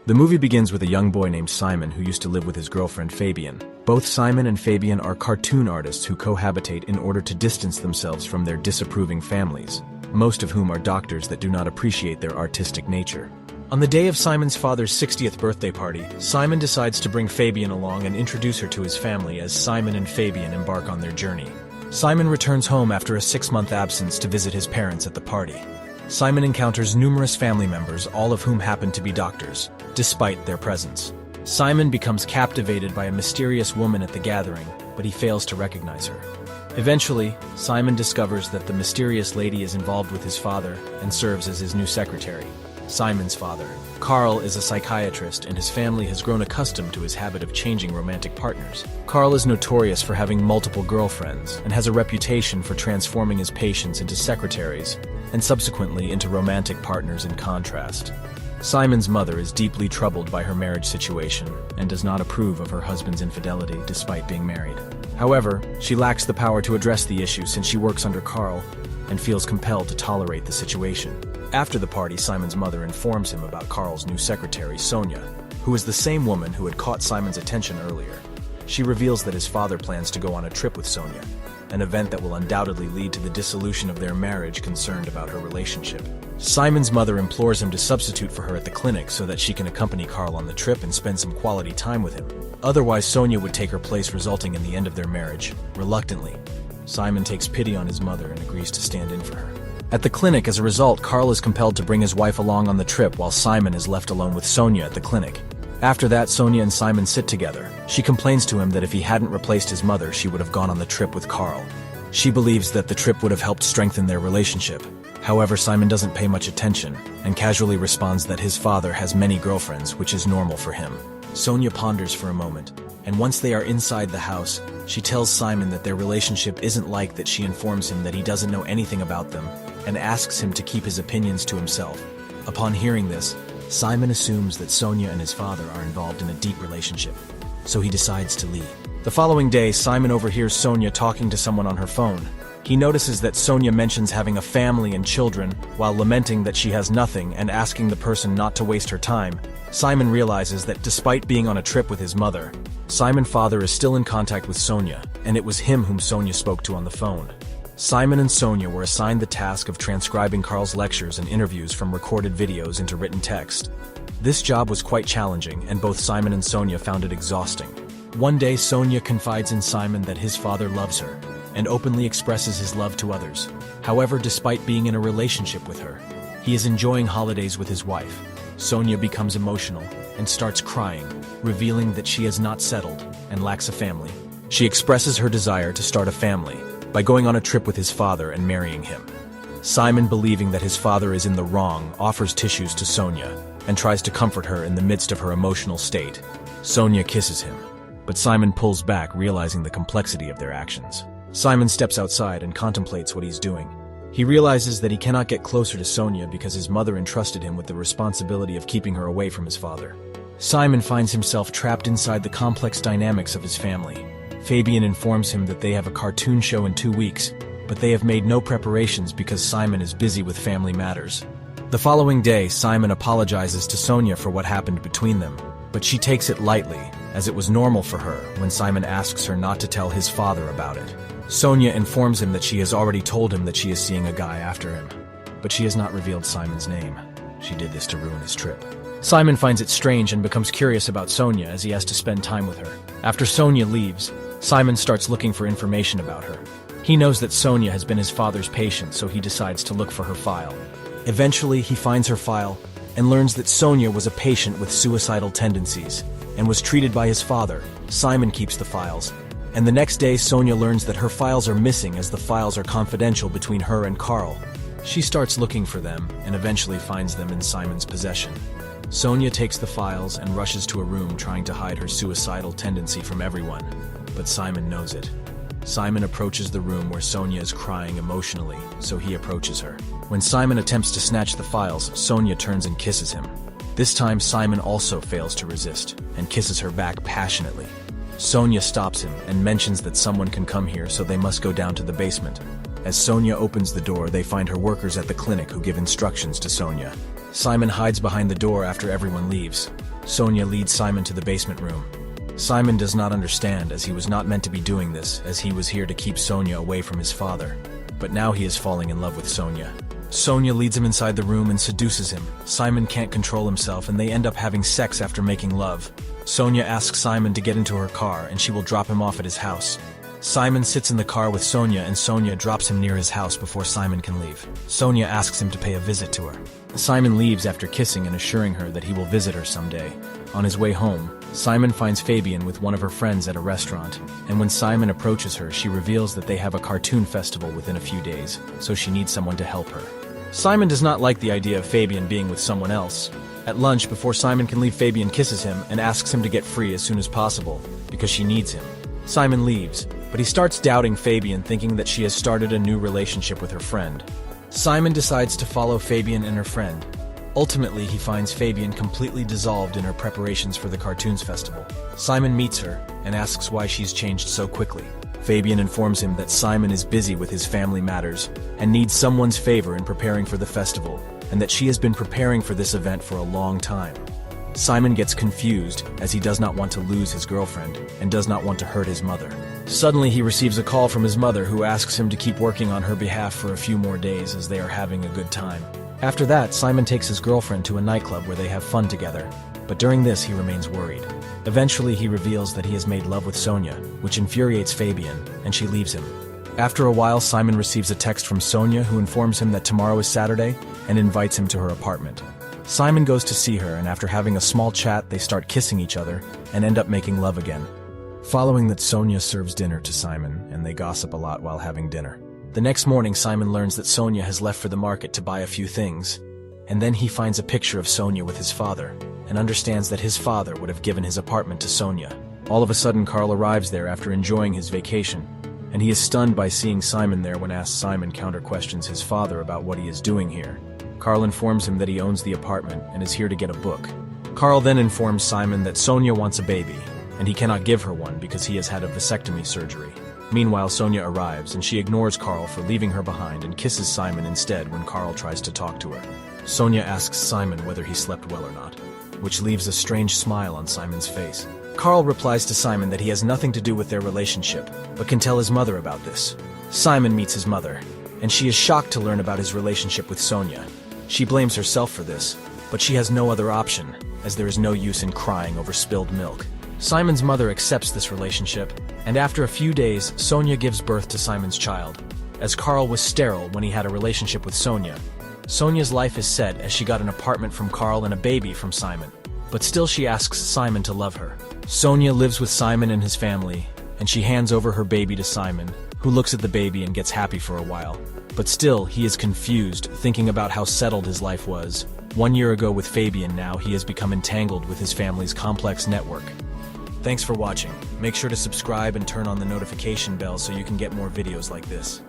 The movie begins with a young boy named Simon who used to live with his girlfriend Fabian. Both Simon and Fabian are cartoon artists who cohabitate in order to distance themselves from their disapproving families, most of whom are doctors that do not appreciate their artistic nature. On the day of Simon's father's 60th birthday party, Simon decides to bring Fabian along and introduce her to his family as Simon and Fabian embark on their journey. Simon returns home after a 6-month absence to visit his parents at the party. Simon encounters numerous family members, all of whom happen to be doctors, despite their presence. Simon becomes captivated by a mysterious woman at the gathering, but he fails to recognize her. Eventually, Simon discovers that the mysterious lady is involved with his father and serves as his new secretary. Simon's father, Carl, is a psychiatrist, and his family has grown accustomed to his habit of changing romantic partners. Carl is notorious for having multiple girlfriends and has a reputation for transforming his patients into secretaries and subsequently into romantic partners in contrast. Simon's mother is deeply troubled by her marriage situation and does not approve of her husband's infidelity despite being married. However, she lacks the power to address the issue since she works under Carl and feels compelled to tolerate the situation. After the party, Simon's mother informs him about Carl's new secretary, Sonia, who is the same woman who had caught Simon's attention earlier. She reveals that his father plans to go on a trip with Sonia, an event that will undoubtedly lead to the dissolution of their marriage, concerned about her relationship. Simon's mother implores him to substitute for her at the clinic so that she can accompany Carl on the trip and spend some quality time with him. Otherwise, Sonia would take her place, resulting in the end of their marriage. Reluctantly, Simon takes pity on his mother and agrees to stand in for her. At the clinic, as a result, Carl is compelled to bring his wife along on the trip while Simon is left alone with Sonia at the clinic. After that, Sonia and Simon sit together. She complains to him that if he hadn't replaced his mother, she would have gone on the trip with Carl. She believes that the trip would have helped strengthen their relationship. However, Simon doesn't pay much attention and casually responds that his father has many girlfriends, which is normal for him. Sonia ponders for a moment, and once they are inside the house, she tells Simon that their relationship isn't like that. She informs him that he doesn't know anything about them and asks him to keep his opinions to himself. Upon hearing this, Simon assumes that Sonia and his father are involved in a deep relationship, so he decides to leave. The following day, Simon overhears Sonia talking to someone on her phone. He notices that Sonia mentions having a family and children while lamenting that she has nothing and asking the person not to waste her time. Simon realizes that despite being on a trip with his mother, Simon's father is still in contact with Sonia, and it was him whom Sonia spoke to on the phone. Simon and Sonia were assigned the task of transcribing Carl's lectures and interviews from recorded videos into written text. This job was quite challenging, and both Simon and Sonia found it exhausting. One day, Sonia confides in Simon that his father loves her and openly expresses his love to others. However, despite being in a relationship with her, he is enjoying holidays with his wife. Sonia becomes emotional and starts crying, revealing that she has not settled and lacks a family. She expresses her desire to start a family by going on a trip with his father and marrying him. Simon, believing that his father is in the wrong, offers tissues to Sonia and tries to comfort her in the midst of her emotional state. Sonia kisses him, but Simon pulls back, realizing the complexity of their actions. Simon steps outside and contemplates what he's doing. He realizes that he cannot get closer to Sonia because his mother entrusted him with the responsibility of keeping her away from his father. Simon finds himself trapped inside the complex dynamics of his family. Fabian informs him that they have a cartoon show in 2 weeks, but they have made no preparations because Simon is busy with family matters. The following day, Simon apologizes to Sonia for what happened between them, but she takes it lightly, as it was normal for her when Simon asks her not to tell his father about it. Sonia informs him that she has already told him that she is seeing a guy after him, but she has not revealed Simon's name. She did this to ruin his trip. Simon finds it strange and becomes curious about Sonia as he has to spend time with her. After Sonia leaves, Simon starts looking for information about her. He knows that Sonia has been his father's patient, so he decides to look for her file. Eventually, he finds her file and learns that Sonia was a patient with suicidal tendencies and was treated by his father. Simon keeps the files, and the next day Sonia learns that her files are missing as the files are confidential between her and Carl. She starts looking for them and eventually finds them in Simon's possession. Sonia takes the files and rushes to a room trying to hide her suicidal tendency from everyone, but Simon knows it. Simon approaches the room where Sonia is crying emotionally, so he approaches her. When Simon attempts to snatch the files, Sonia turns and kisses him. This time Simon also fails to resist and kisses her back passionately. Sonia stops him and mentions that someone can come here, so they must go down to the basement. As Sonia opens the door, they find her workers at the clinic who give instructions to Sonia. Simon hides behind the door after everyone leaves. Sonia leads Simon to the basement room. Simon does not understand, as he was not meant to be doing this, as he was here to keep Sonia away from his father. But now he is falling in love with Sonia. Sonia leads him inside the room and seduces him. Simon can't control himself and they end up having sex after making love. Sonia asks Simon to get into her car and she will drop him off at his house. Simon sits in the car with Sonia and Sonia drops him near his house before Simon can leave. Sonia asks him to pay a visit to her. Simon leaves after kissing and assuring her that he will visit her someday. On his way home, Simon finds Fabian with one of her friends at a restaurant, and when Simon approaches her, she reveals that they have a cartoon festival within a few days, so she needs someone to help her. Simon does not like the idea of Fabian being with someone else. At lunch, before Simon can leave, Fabian kisses him and asks him to get free as soon as possible, because she needs him. Simon leaves, but he starts doubting Fabian, thinking that she has started a new relationship with her friend. Simon decides to follow Fabian and her friend. Ultimately, he finds Fabian completely dissolved in her preparations for the Cartoons Festival. Simon meets her and asks why she's changed so quickly. Fabian informs him that Simon is busy with his family matters and needs someone's favor in preparing for the festival, and that she has been preparing for this event for a long time. Simon gets confused, as he does not want to lose his girlfriend and does not want to hurt his mother. Suddenly, he receives a call from his mother, who asks him to keep working on her behalf for a few more days as they are having a good time. After that, Simon takes his girlfriend to a nightclub where they have fun together, but during this he remains worried. Eventually, he reveals that he has made love with Sonia, which infuriates Fabian, and she leaves him. After a while, Simon receives a text from Sonia, who informs him that tomorrow is Saturday and invites him to her apartment. Simon goes to see her, and after having a small chat, they start kissing each other and end up making love again. Following that, Sonia serves dinner to Simon, and they gossip a lot while having dinner. The next morning, Simon learns that Sonia has left for the market to buy a few things, and then he finds a picture of Sonia with his father, and understands that his father would have given his apartment to Sonia. All of a sudden, Carl arrives there after enjoying his vacation, and he is stunned by seeing Simon there. When asked, Simon counter-questions his father about what he is doing here. Carl informs him that he owns the apartment and is here to get a book. Carl then informs Simon that Sonia wants a baby, and he cannot give her one because he has had a vasectomy surgery. Meanwhile, Sonia arrives and she ignores Carl for leaving her behind and kisses Simon instead when Carl tries to talk to her. Sonia asks Simon whether he slept well or not, which leaves a strange smile on Simon's face. Carl replies to Simon that he has nothing to do with their relationship, but can tell his mother about this. Simon meets his mother, and she is shocked to learn about his relationship with Sonia. She blames herself for this, but she has no other option, as there is no use in crying over spilled milk. Simon's mother accepts this relationship, and after a few days, Sonia gives birth to Simon's child. As Carl was sterile when he had a relationship with Sonia, Sonia's life is set as she got an apartment from Carl and a baby from Simon, but still she asks Simon to love her. Sonia lives with Simon and his family, and she hands over her baby to Simon, who looks at the baby and gets happy for a while. But still, he is confused, thinking about how settled his life was. 1 year ago with Fabian, now he has become entangled with his family's complex network. Thanks for watching. Make sure to subscribe and turn on the notification bell so you can get more videos like this.